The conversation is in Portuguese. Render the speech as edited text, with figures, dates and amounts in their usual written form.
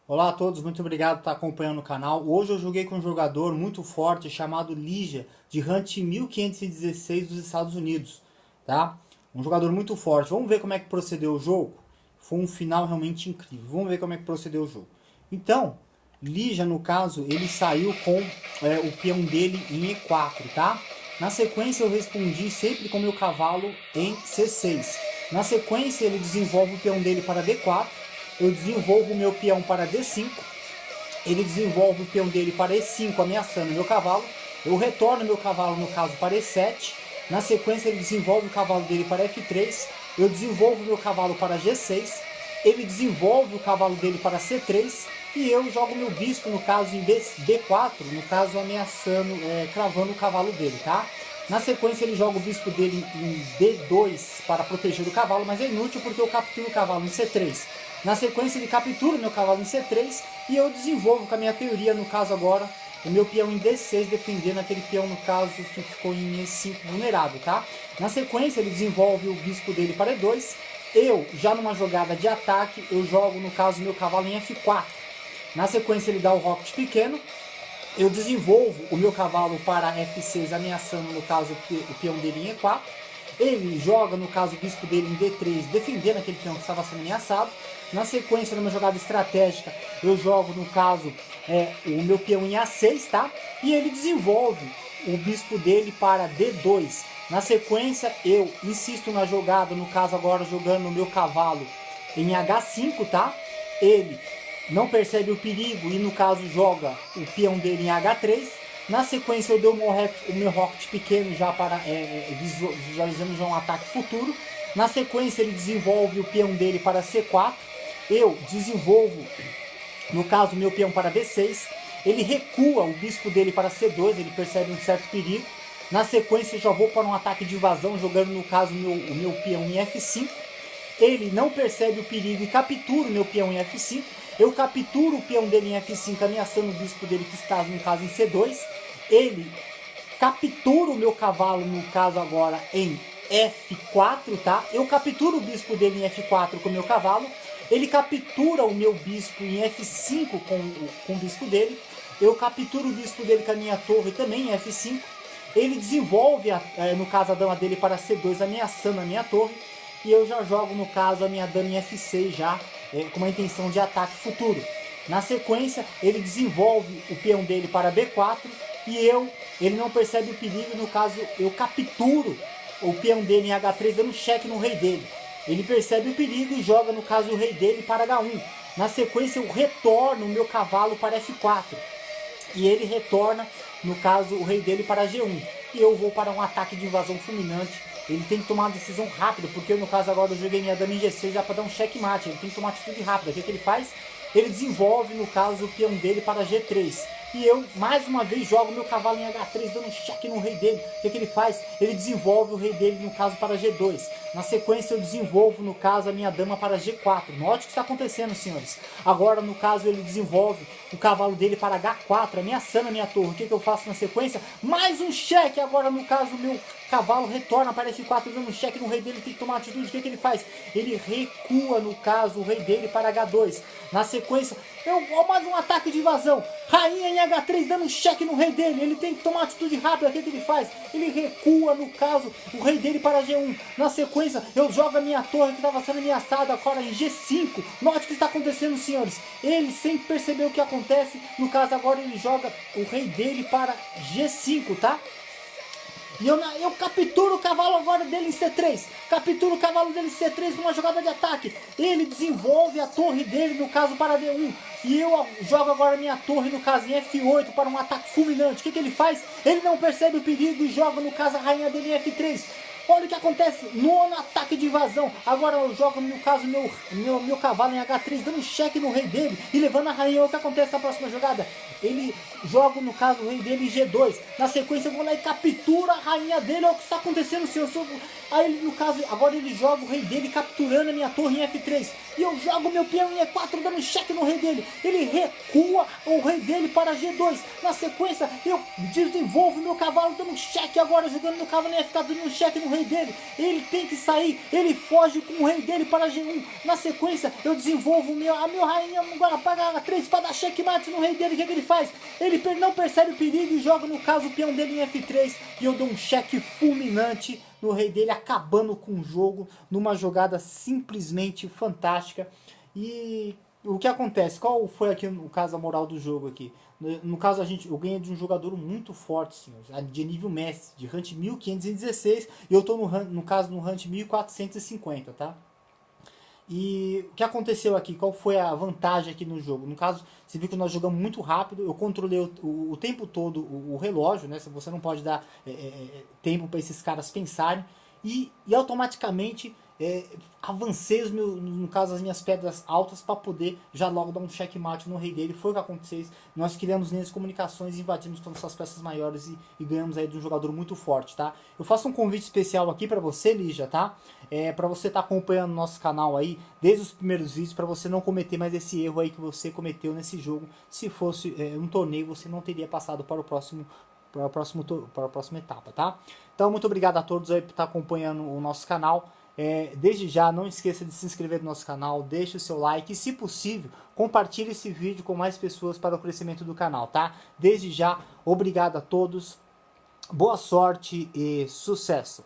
Olá a todos, muito obrigado por estar acompanhando o canal. Hoje eu joguei com um jogador muito forte chamado Ligia, de rank 1516 dos Estados Unidos, tá? Um jogador muito forte. Vamos ver como é que procedeu o jogo? Foi um final realmente incrível. Vamos ver como é que procedeu o jogo. Então, Ligia, no caso, ele saiu com o peão dele em E4, tá? Na sequência eu respondi sempre com meu cavalo em C6. Na sequência ele desenvolve o peão dele para D4. Eu desenvolvo o meu peão para D5, ele desenvolve o peão dele para E5, ameaçando o meu cavalo, eu retorno meu cavalo, no caso, para E7, na sequência ele desenvolve o cavalo dele para F3, eu desenvolvo o meu cavalo para G6, ele desenvolve o cavalo dele para C3, e eu jogo meu bispo, no caso, em D4, no caso, ameaçando, cravando o cavalo dele, tá? Na sequência ele joga o bispo dele em D2 para proteger o cavalo, mas é inútil porque eu capturo o cavalo em C3. Na sequência ele captura o meu cavalo em C3 e eu desenvolvo com a minha teoria, no caso agora, o meu peão em D6, defendendo aquele peão, no caso, que ficou em E5 vulnerável, tá? Na sequência ele desenvolve o bispo dele para E2, eu, já numa jogada de ataque, eu jogo, no caso, meu cavalo em F4. Na sequência ele dá o rocket pequeno, eu desenvolvo o meu cavalo para F6, ameaçando, no caso, o peão dele em E4. Ele joga, no caso, o bispo dele em D3, defendendo aquele peão que estava sendo ameaçado. Na sequência, numa jogada estratégica, eu jogo, no caso, o meu peão em A6, tá? E ele desenvolve o bispo dele para D2. Na sequência, eu insisto na jogada, no caso agora jogando o meu cavalo em H5, tá? Ele não percebe o perigo e, no caso, joga o peão dele em H3. Na sequência eu dou o meu rocket pequeno já para visualizando já um ataque futuro. Na sequência ele desenvolve o peão dele para C4. Eu desenvolvo, no caso, o meu peão para B6. Ele recua o bispo dele para C2, ele percebe um certo perigo. Na sequência eu já vou para um ataque de invasão, jogando, no caso, o meu peão em F5. Ele não percebe o perigo e captura o meu peão em F5. Eu capturo o peão dele em F5, ameaçando o bispo dele que está, no caso, em C2. Ele captura o meu cavalo, no caso agora, em F4, tá? Eu capturo o bispo dele em F4 com o meu cavalo. Ele captura o meu bispo em F5 com o bispo dele. Eu capturo o bispo dele com a minha torre também em F5. Ele desenvolve, no caso, a dama dele para C2, ameaçando a minha torre. E eu já jogo, no caso, a minha dama em F6 já, com uma intenção de ataque futuro. Na sequência, ele desenvolve o peão dele para B4 e ele não percebe o perigo, no caso, eu capturo o peão dele em H3, dando cheque no rei dele. Ele percebe o perigo e joga, no caso, o rei dele para H1. Na sequência, eu retorno o meu cavalo para F4 e ele retorna, no caso, o rei dele para G1. E eu vou para um ataque de invasão fulminante. Ele tem que tomar uma decisão rápida, porque no caso agora eu joguei minha dama em G6 já para dar um checkmate. Ele tem que tomar uma atitude rápida. O que ele faz? Ele desenvolve, no caso, o peão dele para G3. E eu, mais uma vez, jogo meu cavalo em H3, dando um cheque no rei dele. O que ele faz? Ele desenvolve o rei dele, no caso, para G2. Na sequência, eu desenvolvo, no caso, a minha dama para G4. Note o que está acontecendo, senhores. Agora, no caso, ele desenvolve o cavalo dele para H4, ameaçando a minha torre. O que eu faço na sequência? Mais um cheque. Agora, no caso, meu cavalo retorna para F4, dando um cheque no rei dele, tem que tomar atitude. O que ele faz? Ele recua, no caso, o rei dele para H2. Na sequência, mais um ataque de invasão. Rainha em H3, dando um cheque no rei dele. Ele tem que tomar atitude rápida. O que ele faz? Ele recua, no caso, o rei dele para G1. Na sequência, eu jogo a minha torre que estava sendo ameaçada agora em G5. Note o que está acontecendo, senhores. Ele, sem perceber o que acontece, no caso agora ele joga o rei dele para G5, tá? E eu capturo o cavalo agora dele em C3. Capturo o cavalo dele em C3 numa jogada de ataque. Ele desenvolve a torre dele, no caso, para D1. E eu jogo agora minha torre, no caso, em F8 para um ataque fulminante. O que ele faz? Ele não percebe o perigo e joga, no caso, a rainha dele em F3. Olha o que acontece, nono ataque de invasão. Agora eu jogo, no caso, meu cavalo em H3, dando cheque no rei dele e levando a rainha. O que acontece na próxima jogada? Ele joga, no caso, o rei dele em G2. Na sequência eu vou lá e captura a rainha dele. Olha o que está acontecendo, senhor. Aí, no caso, agora ele joga o rei dele capturando a minha torre em F3. E eu jogo meu peão em E4, dando cheque no rei dele. Ele recua o rei dele para G2. Na sequência eu desenvolvo meu cavalo, dando cheque agora, jogando meu cavalo em F4, dando cheque no rei dele. Ele tem que sair. Ele foge com o rei dele para G1. Na sequência, eu desenvolvo a meu rainha agora para H3 para dar checkmate no rei dele. O que ele faz? Ele não percebe o perigo e joga, no caso, o peão dele em F3. E eu dou um cheque fulminante no rei dele, acabando com o jogo numa jogada simplesmente fantástica. E o que acontece? Qual foi aqui no caso a moral do jogo aqui? No caso eu ganhei de um jogador muito forte, senhores, de nível Messi, de Hunt 1516, e eu estou no caso no Hunt 1450, tá? E o que aconteceu aqui? Qual foi a vantagem aqui no jogo? No caso, você viu que nós jogamos muito rápido, eu controlei o tempo todo o relógio, né? Você não pode dar tempo para esses caras pensarem, e automaticamente avancei no caso as minhas pedras altas para poder já logo dar um checkmate no rei dele. Foi o que aconteceu. Nós criamos linhas de comunicações, invadimos todas essas peças maiores e ganhamos aí de um jogador muito forte, tá? Eu faço um convite especial aqui para você, Lígia, tá? Para você estar acompanhando o nosso canal aí desde os primeiros vídeos, para você não cometer mais esse erro aí que você cometeu nesse jogo. Se fosse um torneio, você não teria passado para a próxima etapa, tá? Então, muito obrigado a todos aí por estar acompanhando o nosso canal. Desde já, não esqueça de se inscrever no nosso canal, deixe o seu like e, se possível, compartilhe esse vídeo com mais pessoas para o crescimento do canal, tá? Desde já, obrigado a todos, boa sorte e sucesso!